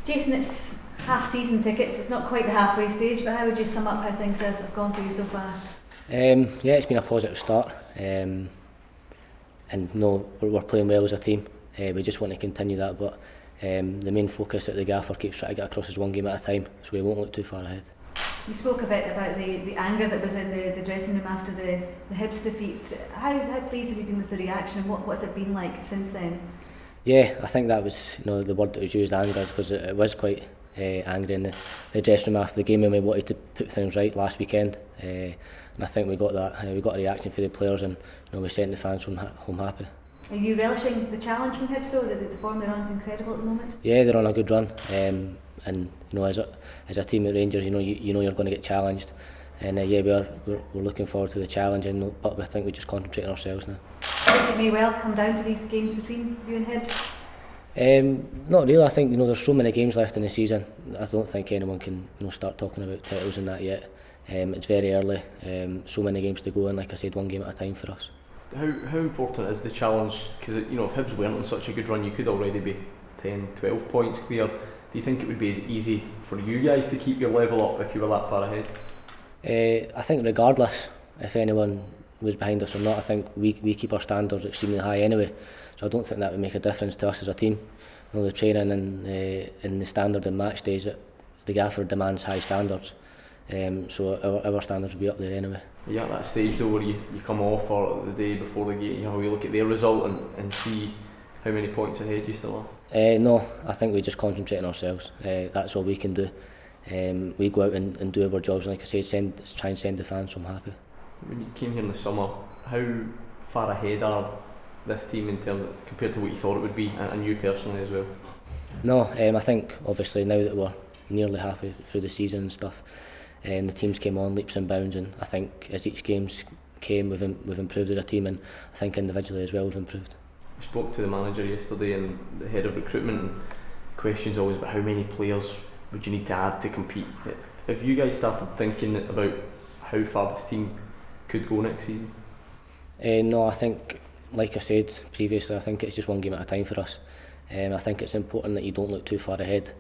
Jason, it's half-season tickets. It's not quite the halfway stage, but how would you sum up how things have gone for you so far? Yeah, it's been a positive start, and no, we're playing well as a team. We just want to continue that, but the main focus that the gaffer keeps trying to get across is one game at a time, so we won't look too far ahead. You spoke a bit about the anger that was in the dressing room after the Hibs defeat. How pleased have you been with the reaction, and what's it been like since then? Yeah, I think that was the word that was used, anger, because it was quite angry in the dressing room after the game, and we wanted to put things right last weekend, and I think we got that. We got a reaction for the players, and we sent the fans home happy. Are you relishing the challenge from Hibs though? The form they're on is incredible at the moment. Yeah, they're on a good run, and as a team at Rangers, you know you're going to get challenged, and yeah, we're looking forward to the challenge, but I think we just concentrate on ourselves now. I think it may well come down to these games between you and Hibs. Not really. I think there's so many games left in the season. I don't think anyone can start talking about titles and that yet. It's very early. So many games to go, and like I said, one game at a time for us. How important is the challenge? Because if Hibs weren't on such a good run, you could already be 10, 12 points clear. Do you think it would be as easy for you guys to keep your level up if you were that far ahead? I think regardless if anyone was behind us or not, I think we keep our standards extremely high anyway. So I don't think that would make a difference to us as a team. The training and the standard and match days, the gaffer demands high standards. So our standards will be up there anyway. Yeah, at that stage though where you come off or the day before the game, we look at their result and see how many points ahead you still are? No, I think we just concentrate on ourselves. That's all we can do. We go out and do our jobs, and like I said, try and send the fans home happy. When you came here in the summer, how far ahead are this team in terms compared to what you thought it would be, and you personally as well? No, I think obviously now that we're nearly halfway through the season and stuff, the teams came on leaps and bounds, and I think as each game's came, we've improved as a team, and I think individually as well we've improved. I spoke to the manager yesterday and the head of recruitment, and questions always about how many players would you need to add to compete. Have you guys started thinking about how far this team could go next season? No, I think, like I said previously, I think it's just one game at a time for us. I think it's important that you don't look too far ahead,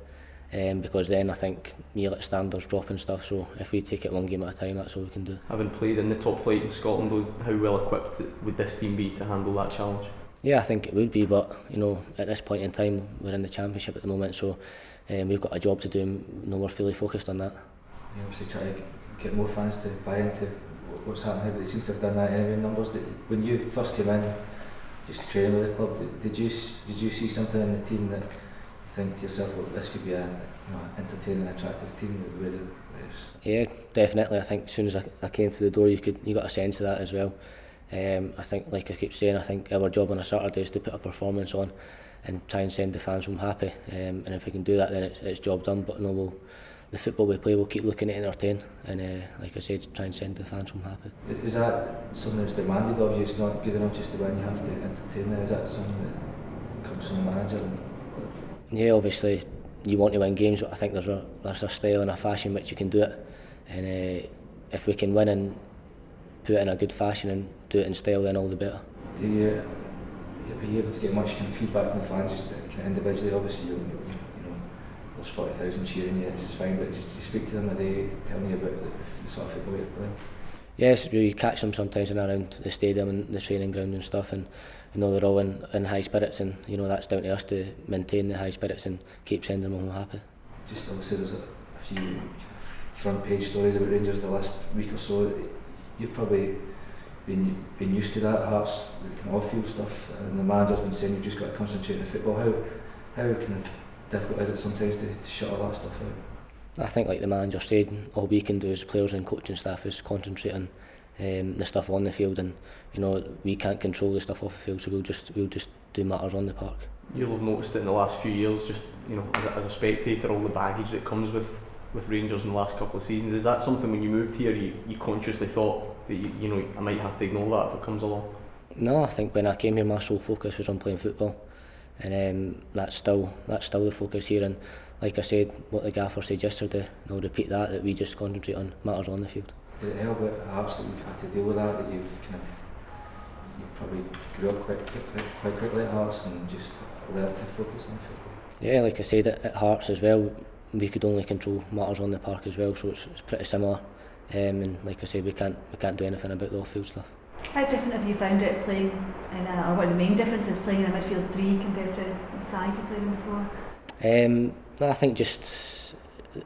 because then I think you let standards drop and stuff. So if we take it one game at a time, that's all we can do. Having played in the top flight in Scotland, how well equipped would this team be to handle that challenge? Yeah, I think it would be, but at this point in time we're in the Championship at the moment, so we've got a job to do, and we're fully focused on that. You obviously try to get more fans to buy into what's happening, but they seem to have done that anyway in numbers. When you first came in, just training with the club, did you see something in the team that you think to yourself, well, this could be an entertaining, attractive team? Yeah, definitely. I think as soon as I came through the door, you got a sense of that as well. I think, like I keep saying, I think our job on a Saturday is to put a performance on and try and send the fans home happy. And if we can do that, then it's job done. But the football we play, we'll keep looking at entertain, and like I said, try and send the fans home happy. Is that something that's demanded of you? It's not good enough just to win, you have to entertain them. Is that something that comes from the manager? Yeah, obviously you want to win games, but I think there's a style and a fashion which you can do it, and if we can win and put it in a good fashion and do it in style, then all the better. Are you able to get much kind of feedback from the fans, just kind of individually? Obviously there's 40,000 cheering you, it's fine, but just to speak to them, are they telling you about the sort of football you're playing? Yes, we catch them sometimes in around the stadium and the training ground and stuff, and they're all in high spirits, and that's down to us to maintain the high spirits and keep sending them home happy. Just obviously there's a few front page stories about Rangers the last week or so. You've probably been used to that, Hearts, the kind of off-field stuff, and the manager's been saying you've just got to concentrate on the football. How kind of difficult is it sometimes to shut all that stuff out? I think, like the manager said, all we can do as players and coaching staff is concentrate on the stuff on the field, and we can't control the stuff off the field, so we'll just do matters on the park. You'll have noticed it in the last few years, just as a spectator, all the baggage that comes with Rangers in the last couple of seasons. Is that something when you moved here you consciously thought that I might have to ignore that if it comes along? No, I think when I came here my sole focus was on playing football, and that's still the focus here, and like I said, what the gaffer said yesterday, and I'll repeat that we just concentrate on matters on the field. Did it help at Hearts that you've had to deal with that you probably grew up quite quickly at Hearts and just learned to focus on football? Yeah, like I said, at Hearts as well, we could only control matters on the park as well, so it's pretty similar. And like I said, we can't do anything about the off-field stuff. How different have you found it playing in or what are the main differences playing in a midfield 3 compared to the 5 you played in before? No, I think just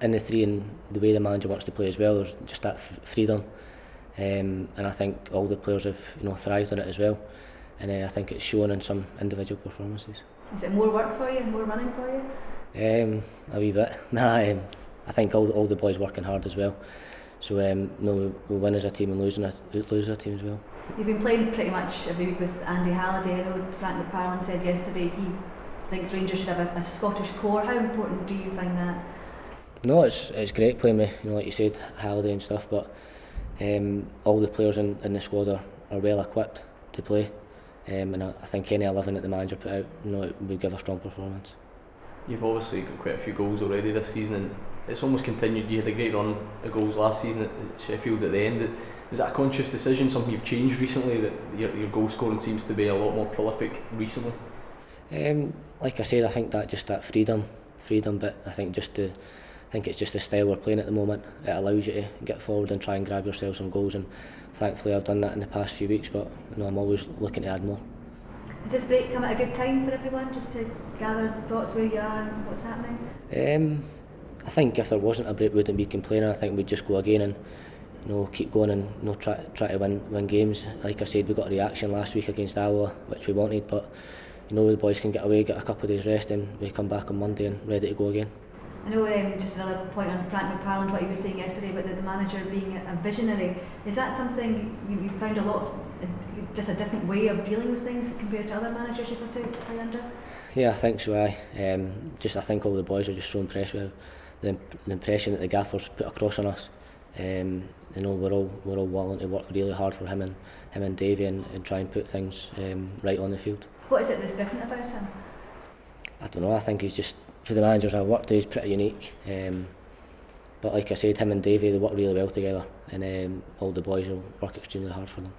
in the 3 and the way the manager wants to play as well, there's just that freedom. And I think all the players have thrived on it as well. And I think it's shown in some individual performances. Is it more work for you, more running for you? A wee bit. Nah, I think all the boys working hard as well. So we win as a team and lose as a team as well. You've been playing pretty much every week with Andy Halliday. I know Frank McFarlane said yesterday he thinks Rangers should have a Scottish core. How important do you find that? No, it's great playing with like you said, Halliday and stuff, but all the players in the squad are well equipped to play. And I think any 11 that the manager put out, would give a strong performance. You've obviously got quite a few goals already this season, and it's almost continued. You had a great run of goals last season at Sheffield at the end. Was that a conscious decision, something you've changed recently, that your goal scoring seems to be a lot more prolific recently? Like I said, I think that freedom bit, I think it's just the style we're playing at the moment. It allows you to get forward and try and grab yourself some goals, and thankfully I've done that in the past few weeks, but I'm always looking to add more. Has this break come at a good time for everyone, just to gather thoughts where you are and what's happening? I think if there wasn't a break we wouldn't be complaining. I think we'd just go again and keep going and try to win games. Like I said, we got a reaction last week against Alloa, which we wanted, but the boys can get away, get a couple of days rest, and we come back on Monday and ready to go again. I know just another point on Frank McFarlane, what he was saying yesterday about the manager being a visionary. Is that something you found a lot, just a different way of dealing with things compared to other managers you've had to play under? Yeah, I think so. I think all the boys are just so impressed with the impression that the gaffers put across on us. We're all willing to work really hard for him and Davey and try and put things right on the field. What is it that's different about him? I don't know. I think he's just, for the managers I've worked with, he's pretty unique. But like I said, him and Davey, they work really well together, and all the boys will work extremely hard for them.